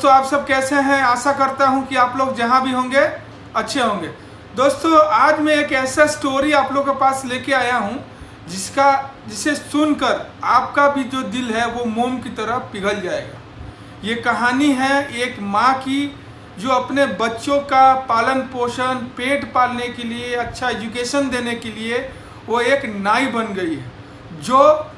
दोस्तों आप सब कैसे हैं। आशा करता हूं कि आप लोग जहां भी होंगे अच्छे होंगे। दोस्तों आज मैं एक ऐसा स्टोरी आप लोगों के पास लेके आया हूं जिसे सुनकर आपका भी जो दिल है वो मोम की तरह पिघल जाएगा। ये कहानी है एक माँ की जो अपने बच्चों का पालन पोषण, पेट पालने के लिए, अच्छा एजुकेशन देने के लिए वो एक नाई बन गई है, जो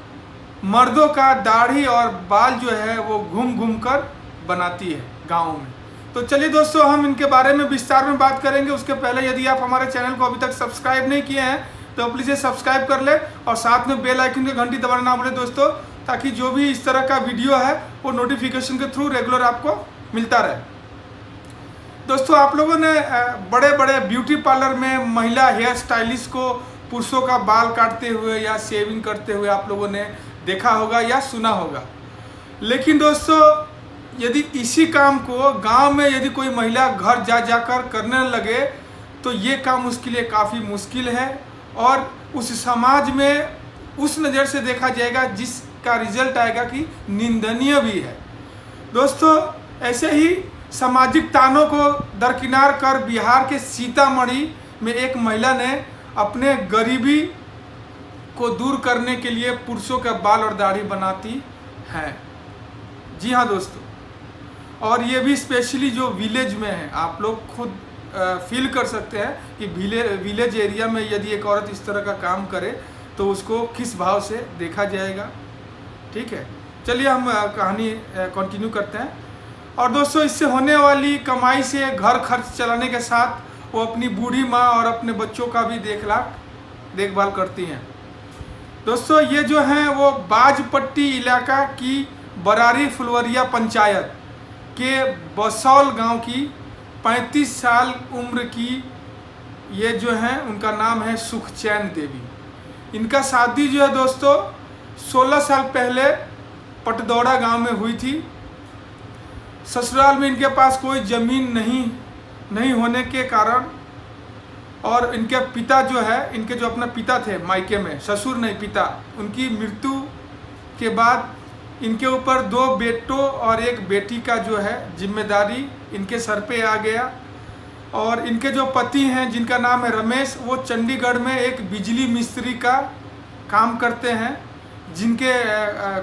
मर्दों का दाढ़ी और बाल जो है वो घूम घूम कर बनाती है गाँव में। तो चलिए दोस्तों हम इनके बारे में विस्तार में बात करेंगे। उसके पहले यदि आप हमारे चैनल को अभी तक सब्सक्राइब नहीं किए हैं तो प्लीज़ ये सब्सक्राइब कर ले और साथ में बेल आइकन की घंटी दबाना ना भूलें दोस्तों, ताकि जो भी इस तरह का वीडियो है वो नोटिफिकेशन के थ्रू रेगुलर आपको मिलता रहे। दोस्तों आप लोगों ने बड़े बड़े ब्यूटी पार्लर में महिला हेयर स्टाइलिस्ट को पुरुषों का बाल काटते हुए या शेविंग करते हुए आप लोगों ने देखा होगा या सुना होगा। लेकिन दोस्तों यदि इसी काम को गांव में यदि कोई महिला घर जाकर करने लगे तो ये काम उसके लिए काफ़ी मुश्किल है और उस समाज में उस नज़र से देखा जाएगा जिसका रिजल्ट आएगा कि निंदनीय भी है। दोस्तों ऐसे ही सामाजिक तानों को दरकिनार कर बिहार के सीतामढ़ी में एक महिला ने अपने गरीबी को दूर करने के लिए पुरुषों के बाल और दाढ़ी बनाती है। जी हाँ दोस्तों, और ये भी स्पेशली जो विलेज में है। आप लोग खुद फील कर सकते हैं कि विलेज एरिया में यदि एक औरत इस तरह का काम करे तो उसको किस भाव से देखा जाएगा। ठीक है, चलिए हम कहानी कंटिन्यू करते हैं। और दोस्तों इससे होने वाली कमाई से घर खर्च चलाने के साथ वो अपनी बूढ़ी माँ और अपने बच्चों का भी देखभाल करती हैं। दोस्तों ये जो हैं वो बाजपट्टी इलाका की बरारी फुलवरिया पंचायत के बसौल गांव की 35 साल उम्र की ये जो हैं उनका नाम है सुखचैन देवी। इनका शादी जो है दोस्तों 16 साल पहले पटदौड़ा गांव में हुई थी। ससुराल में इनके पास कोई ज़मीन नहीं होने के कारण और इनके पिता जो है, इनके जो अपना पिता थे मायके में, ससुर नहीं पिता, उनकी मृत्यु के बाद इनके ऊपर 2 बेटों और 1 बेटी का जो है जिम्मेदारी इनके सर पे आ गया। और इनके जो पति हैं जिनका नाम है रमेश, वो चंडीगढ़ में एक बिजली मिस्त्री का काम करते हैं, जिनके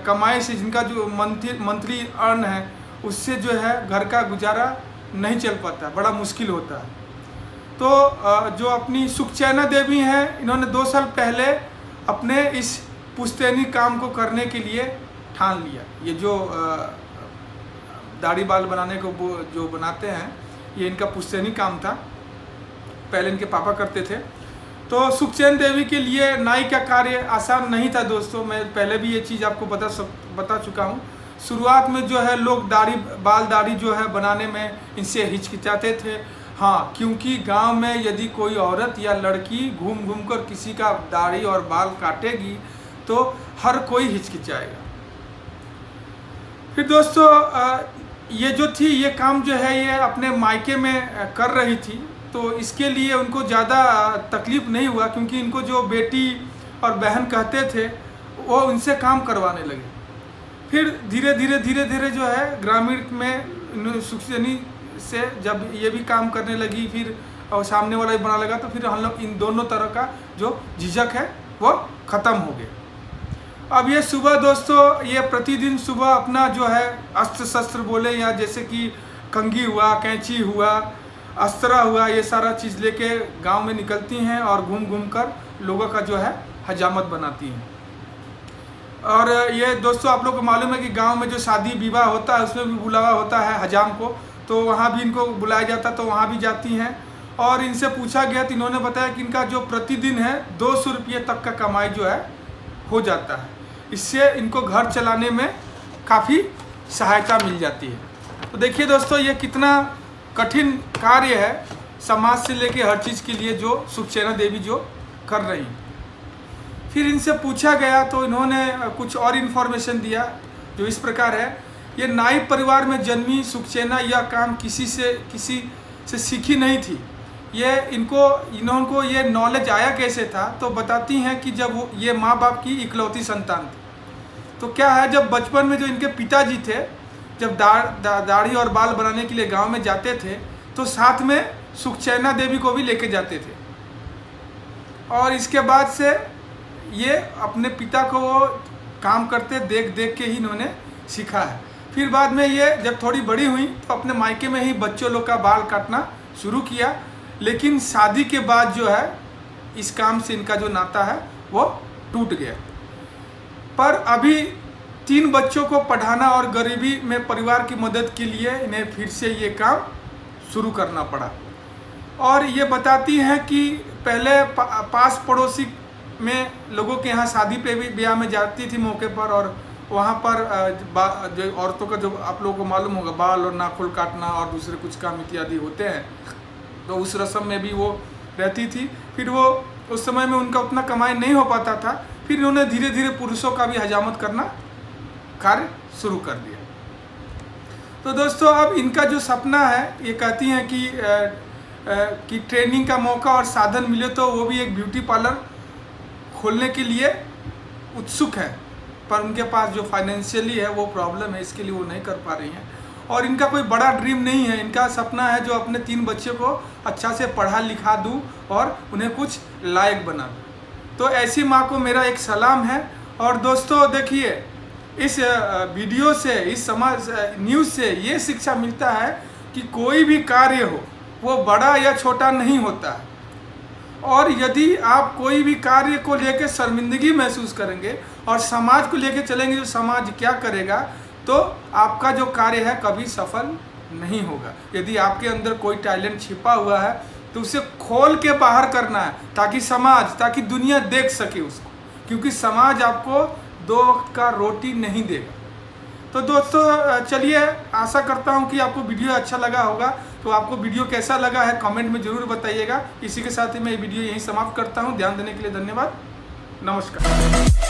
कमाई से जिनका जो मंथली अर्न है उससे जो है घर का गुजारा नहीं चल पाता, बड़ा मुश्किल होता है। तो जो अपनी सुखचैना देवी हैं, इन्होंने 2 साल पहले अपने इस पुश्तैनी काम को करने के लिए ठान लिया। ये जो दाढ़ी बाल बनाने को जो बनाते हैं ये इनका पुश्तैनी काम था, पहले इनके पापा करते थे। तो सुखचैन देवी के लिए नाई का कार्य आसान नहीं था दोस्तों। मैं पहले भी ये चीज़ आपको बता चुका हूँ। शुरुआत में जो है लोग दाढ़ी जो है बनाने में इनसे हिचकिचाते थे। हाँ, क्योंकि गांव में यदि कोई औरत या लड़की घूम कर किसी का दाढ़ी और बाल काटेगी तो हर कोई हिचकिचाएगा। फिर दोस्तों ये जो थी ये काम जो है ये अपने मायके में कर रही थी, तो इसके लिए उनको ज़्यादा तकलीफ़ नहीं हुआ, क्योंकि इनको जो बेटी और बहन कहते थे वो उनसे काम करवाने लगे। फिर धीरे धीरे जो है ग्रामीण में सुखचैनी से जब ये भी काम करने लगी, फिर और सामने वाला भी बना लगा, तो फिर हम लोग इन दोनों तरह का जो झिझक है वो ख़त्म हो गया। अब ये सुबह दोस्तों ये प्रतिदिन सुबह अपना जो है अस्त्र शस्त्र बोले या जैसे कि कंघी हुआ, कैंची हुआ, अस्त्रा हुआ, ये सारा चीज़ लेके गांव में निकलती हैं और घूम कर लोगों का जो है हजामत बनाती हैं। और ये दोस्तों आप लोग को मालूम है कि गांव में जो शादी विवाह होता है उसमें भी बुलावा होता है हजाम को, तो वहाँ भी इनको बुलाया जाता, तो वहाँ भी जाती हैं। और इनसे पूछा गया तो इन्होंने बताया कि इनका जो प्रतिदिन है 200 रुपये तक का कमाई जो है हो जाता है। इससे इनको घर चलाने में काफ़ी सहायता मिल जाती है। तो देखिए दोस्तों ये कितना कठिन कार्य है समाज से लेके हर चीज़ के लिए जो सुखचैना देवी जो कर रही हैं। फिर इनसे पूछा गया तो इन्होंने कुछ और इन्फॉर्मेशन दिया जो इस प्रकार है। ये नाई परिवार में जन्मी सुखचैना यह काम किसी से सीखी नहीं थी। इनको ये नॉलेज आया कैसे था, तो बताती हैं कि जब ये माँ बाप की इकलौती संतान थी, तो क्या है जब बचपन में जो इनके पिताजी थे जब दाढ़ी और बाल बनाने के लिए गांव में जाते थे तो साथ में सुखचैना देवी को भी लेके जाते थे। और इसके बाद से ये अपने पिता को वो काम करते देख देख के ही इन्होंने सीखा है। फिर बाद में ये जब थोड़ी बड़ी हुई तो अपने मायके में ही बच्चों लोग का बाल काटना शुरू किया, लेकिन शादी के बाद जो है इस काम से इनका जो नाता है वो टूट गया। पर अभी 3 बच्चों को पढ़ाना और गरीबी में परिवार की मदद के लिए इन्हें फिर से ये काम शुरू करना पड़ा। और ये बताती हैं कि पहले पास पड़ोसी में लोगों के यहाँ शादी पे भी ब्याह में जाती थी मौके पर, और वहाँ पर जो औरतों का जो आप लोगों को मालूम होगा बाल और नाखून काटना और दूसरे कुछ काम इत्यादि होते हैं, तो उस रस्म में भी वो रहती थी। फिर वो उस समय में उनका उतना कमाई नहीं हो पाता था, फिर उन्होंने धीरे धीरे पुरुषों का भी हजामत करना कार्य शुरू कर दिया। तो दोस्तों अब इनका जो सपना है, ये कहती हैं कि ट्रेनिंग का मौका और साधन मिले तो वो भी एक ब्यूटी पार्लर खोलने के लिए उत्सुक है, पर उनके पास जो फाइनेंशियली है वो प्रॉब्लम है, इसके लिए वो नहीं कर पा रही हैं। और इनका कोई बड़ा ड्रीम नहीं है, इनका सपना है जो अपने 3 बच्चों को अच्छा से पढ़ा लिखा दूँ और उन्हें कुछ लायक बना दूँ। तो ऐसी माँ को मेरा एक सलाम है। और दोस्तों देखिए, इस वीडियो से, इस समाज न्यूज़ से ये शिक्षा मिलता है कि कोई भी कार्य हो वो बड़ा या छोटा नहीं होता है। और यदि आप कोई भी कार्य को लेकर शर्मिंदगी महसूस करेंगे और समाज को लेकर चलेंगे जो समाज क्या करेगा, तो आपका जो कार्य है कभी सफल नहीं होगा। यदि आपके अंदर कोई टैलेंट छिपा हुआ है तो उसे खोल के बाहर करना है, ताकि दुनिया देख सके उसको, क्योंकि समाज आपको 2 वक्त का रोटी नहीं देगा। तो दोस्तों चलिए, आशा करता हूँ कि आपको वीडियो अच्छा लगा होगा। तो आपको वीडियो कैसा लगा है कमेंट में ज़रूर बताइएगा। इसी के साथ ही मैं ये वीडियो यहीं समाप्त करता हूँ। ध्यान देने के लिए धन्यवाद। नमस्कार।